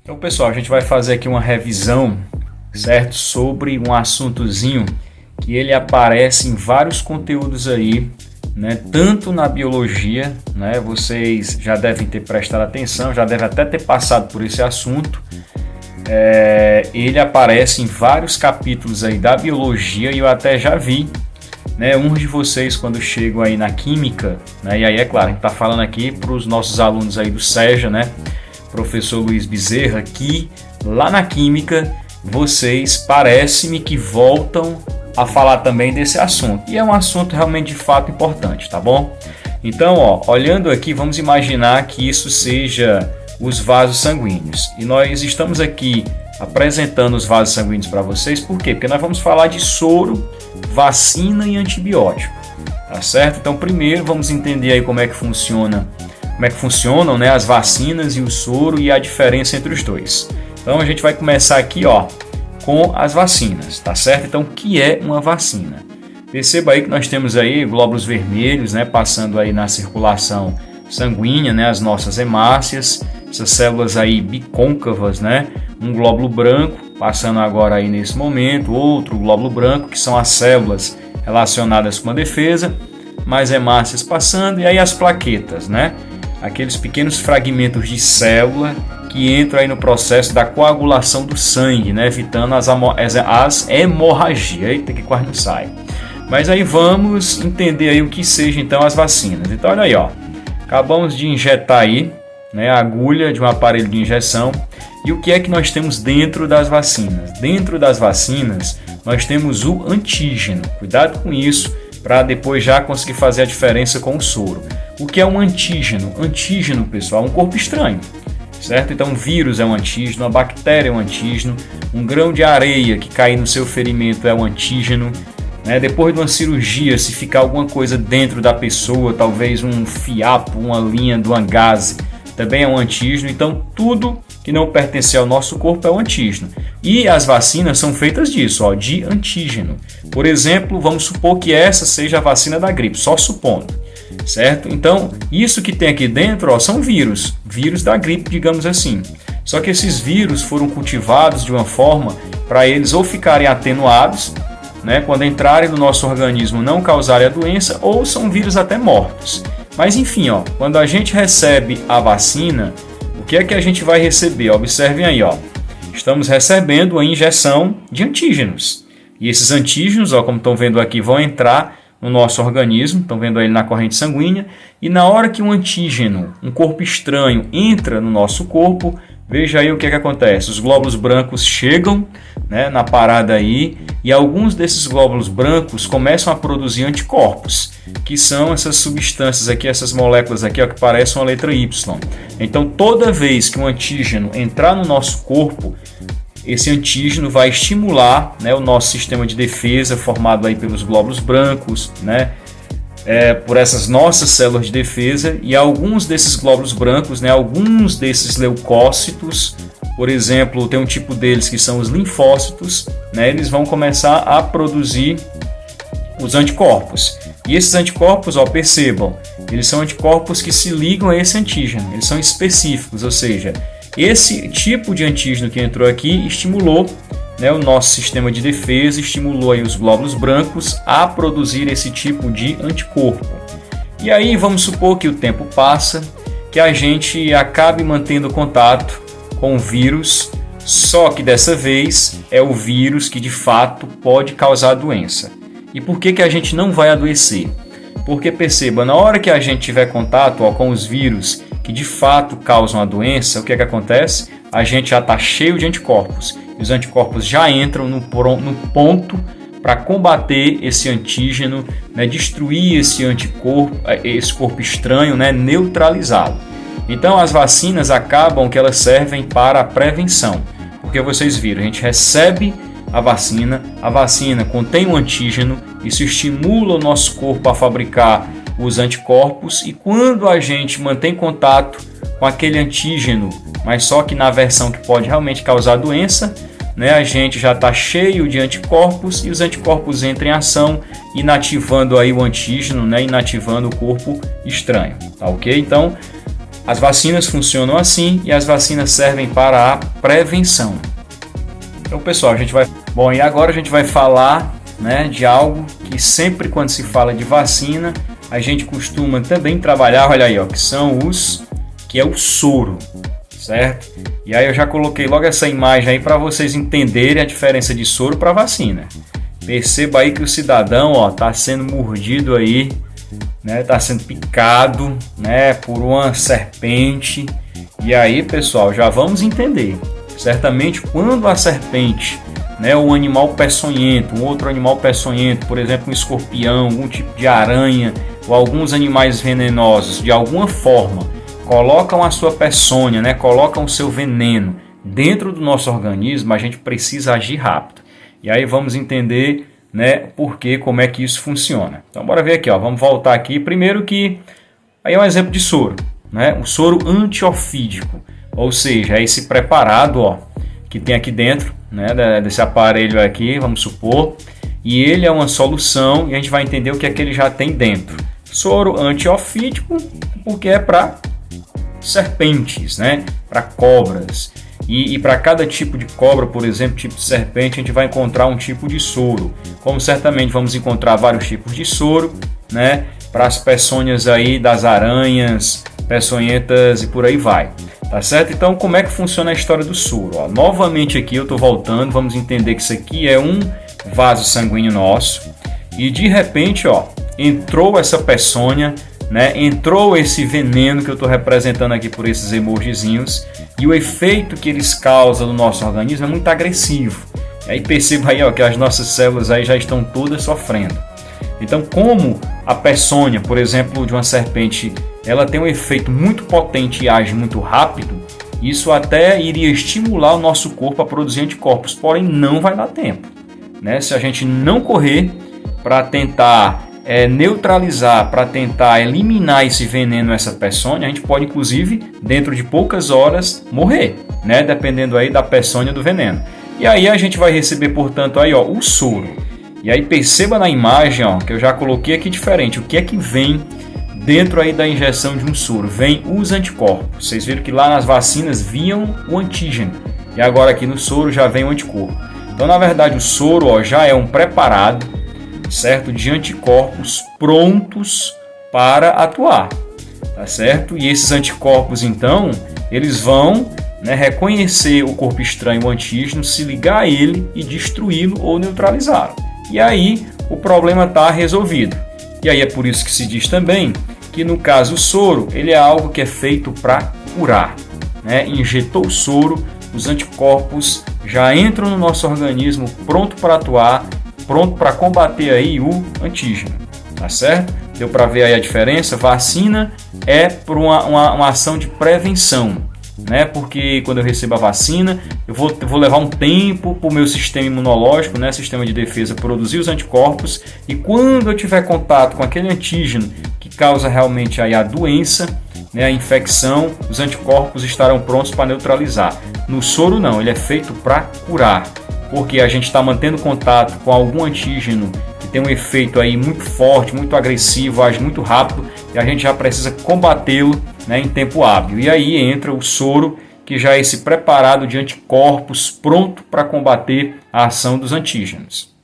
Então, pessoal, a gente vai fazer aqui uma revisão, certo? Sobre um assuntozinho que ele aparece em vários conteúdos aí, né? Tanto na biologia, né? Vocês já devem ter prestado atenção, já devem até ter passado por esse assunto. Ele aparece em vários capítulos aí da biologia e eu até já vi, né, uns de vocês quando chegam aí na química, né? E aí é claro, a gente está falando aqui para os nossos alunos aí do SEJA, né? Professor Luiz Bezerra, que lá na química vocês parece-me que voltam a falar também desse assunto. E é um assunto realmente de fato importante, tá bom? Então, olhando aqui, vamos imaginar que isso seja os vasos sanguíneos. E nós estamos aqui apresentando os vasos sanguíneos para vocês, por quê? Porque nós vamos falar de soro, vacina e antibiótico, tá certo? Então, primeiro vamos entender aí como é que funcionam, né, as vacinas e o soro e a diferença entre os dois. Então, a gente vai começar aqui, com as vacinas, tá certo? Então, o que é uma vacina? Perceba aí que nós temos aí glóbulos vermelhos, né, passando aí na circulação sanguínea, né, as nossas hemácias, essas células aí bicôncavas, né, um glóbulo branco passando agora aí nesse momento, outro glóbulo branco, que são as células relacionadas com a defesa, mais hemácias passando, e aí as plaquetas, né, aqueles pequenos fragmentos de célula que entram aí no processo da coagulação do sangue, né, evitando as hemorragias. Eita, que quase não sai. Mas aí vamos entender aí o que seja então as vacinas. Então olha aí, acabamos de injetar aí, né, a agulha de um aparelho de injeção. E o que é que nós temos dentro das vacinas? Dentro das vacinas nós temos o antígeno. Cuidado com isso para depois já conseguir fazer a diferença com o soro. O que é um antígeno? Antígeno, pessoal, é um corpo estranho, certo? Então, um vírus é um antígeno, uma bactéria é um antígeno, um grão de areia que cair no seu ferimento é um antígeno, né? Depois de uma cirurgia, se ficar alguma coisa dentro da pessoa, talvez um fiapo, uma linha de uma gaze, também é um antígeno. Então, tudo que não pertence ao nosso corpo é um antígeno. E as vacinas são feitas disso, de antígeno. Por exemplo, vamos supor que essa seja a vacina da gripe, só supondo, certo? Então, isso que tem aqui dentro, são vírus da gripe, digamos assim. Só que esses vírus foram cultivados de uma forma para eles ou ficarem atenuados, né, quando entrarem no nosso organismo não causarem a doença, ou são vírus até mortos. Mas enfim, quando a gente recebe a vacina, o que é que a gente vai receber? Observem aí, estamos recebendo a injeção de antígenos. E esses antígenos, como estão vendo aqui, vão entrar no nosso organismo, estão vendo aí na corrente sanguínea, e na hora que um antígeno, um corpo estranho, entra no nosso corpo, veja aí o que é que acontece. Os glóbulos brancos chegam, né, na parada aí, e alguns desses glóbulos brancos começam a produzir anticorpos, que são essas substâncias aqui, essas moléculas aqui, que parecem uma letra Y. Então, toda vez que um antígeno entrar no nosso corpo, esse antígeno vai estimular, né, o nosso sistema de defesa formado aí pelos glóbulos brancos, né, por essas nossas células de defesa, e alguns desses glóbulos brancos, né, alguns desses leucócitos, por exemplo, tem um tipo deles que são os linfócitos, né, eles vão começar a produzir os anticorpos. E esses anticorpos, percebam, eles são anticorpos que se ligam a esse antígeno, eles são específicos, ou seja, esse tipo de antígeno que entrou aqui estimulou, né, o nosso sistema de defesa, estimulou aí os glóbulos brancos a produzir esse tipo de anticorpo. E aí vamos supor que o tempo passa, que a gente acabe mantendo contato com o vírus, só que dessa vez é o vírus que de fato pode causar a doença. E por que a gente não vai adoecer? Porque perceba, na hora que a gente tiver contato com os vírus que de fato causam a doença, o que acontece? A gente já está cheio de anticorpos. E os anticorpos já entram no ponto para combater esse antígeno, né, destruir esse anticorpo, esse corpo estranho, né, neutralizá-lo. Então as vacinas acabam que elas servem para a prevenção. Porque vocês viram, a gente recebe a vacina contém um antígeno, isso estimula o nosso corpo a fabricar os anticorpos, e quando a gente mantém contato com aquele antígeno, mas só que na versão que pode realmente causar doença, né, a gente já está cheio de anticorpos, e os anticorpos entram em ação, inativando aí o antígeno, né, inativando o corpo estranho, tá ok? Então, As vacinas funcionam assim e as vacinas servem para a prevenção. Então, pessoal, Bom, e agora a gente vai falar, né, de algo que sempre quando se fala de vacina, a gente costuma também trabalhar, olha aí, ó, que é o soro, certo? E aí eu já coloquei logo essa imagem aí para vocês entenderem a diferença de soro para vacina. Perceba aí que o cidadão, ó, tá sendo mordido aí, né, tá sendo picado, né, por uma serpente. E aí, pessoal, já vamos entender. Certamente quando a serpente, né, um animal peçonhento, um outro animal peçonhento, por exemplo, um escorpião, algum tipo de aranha ou alguns animais venenosos, de alguma forma, colocam a sua peçonha, né, colocam o seu veneno dentro do nosso organismo, a gente precisa agir rápido. E aí vamos entender, né, como é que isso funciona. Então bora ver aqui, ó, vamos voltar aqui. Primeiro que aí é um exemplo de soro, né, o soro antiofídico, ou seja, é esse preparado, ó, que tem aqui dentro, né, desse aparelho aqui, vamos supor, e ele é uma solução e a gente vai entender o que é que ele já tem dentro. Soro antiofídico, porque é para serpentes, né, para cobras. E para cada tipo de cobra, por exemplo, tipo de serpente, a gente vai encontrar um tipo de soro. Como certamente vamos encontrar vários tipos de soro, né, para as peçonhas aí das aranhas, peçonhentas e por aí vai. Tá certo? Então, como é que funciona a história do soro? Ó, novamente aqui eu estou voltando, vamos entender que isso aqui é um vaso sanguíneo nosso e de repente, ó, entrou essa peçonha, né? Entrou esse veneno que eu estou representando aqui por esses emojizinhos e o efeito que eles causam no nosso organismo é muito agressivo. E aí perceba aí, ó, que as nossas células aí já estão todas sofrendo. Então, como a peçonha, por exemplo, de uma serpente, ela tem um efeito muito potente e age muito rápido, isso até iria estimular o nosso corpo a produzir anticorpos, porém não vai dar tempo, né? Se a gente não correr para tentar neutralizar, para tentar eliminar esse veneno, essa peçonha, a gente pode inclusive dentro de poucas horas morrer, né? Dependendo aí da peçonha do veneno. E aí a gente vai receber, portanto, aí, ó, o soro. E aí perceba na imagem, ó, que eu já coloquei aqui diferente. O que é que vem dentro aí da injeção de um soro? Vem os anticorpos. Vocês viram que lá nas vacinas vinham o antígeno. E agora aqui no soro já vem o anticorpo. Então, na verdade, o soro, ó, já é um preparado, certo, de anticorpos prontos para atuar. Tá certo? E esses anticorpos, então, eles vão, né, reconhecer o corpo estranho, o antígeno, se ligar a ele e destruí-lo ou neutralizá-lo. E aí o problema está resolvido. E aí é por isso que se diz também que no caso o soro, ele é algo que é feito para curar, né? Injetou o soro, os anticorpos já entram no nosso organismo pronto para atuar, pronto para combater aí o antígeno, tá certo? Deu para ver aí a diferença? Vacina é por uma ação de prevenção, né? Porque quando eu recebo a vacina, eu vou levar um tempo para o meu sistema imunológico, né, sistema de defesa, produzir os anticorpos, e quando eu tiver contato com aquele antígeno que causa realmente aí a doença, né, a infecção, os anticorpos estarão prontos para neutralizar. No soro não, ele é feito para curar, porque a gente está mantendo contato com algum antígeno que tem um efeito aí muito forte, muito agressivo, age muito rápido, e a gente já precisa combatê-lo, né, em tempo hábil. E aí entra o soro, que já é esse preparado de anticorpos pronto para combater a ação dos antígenos.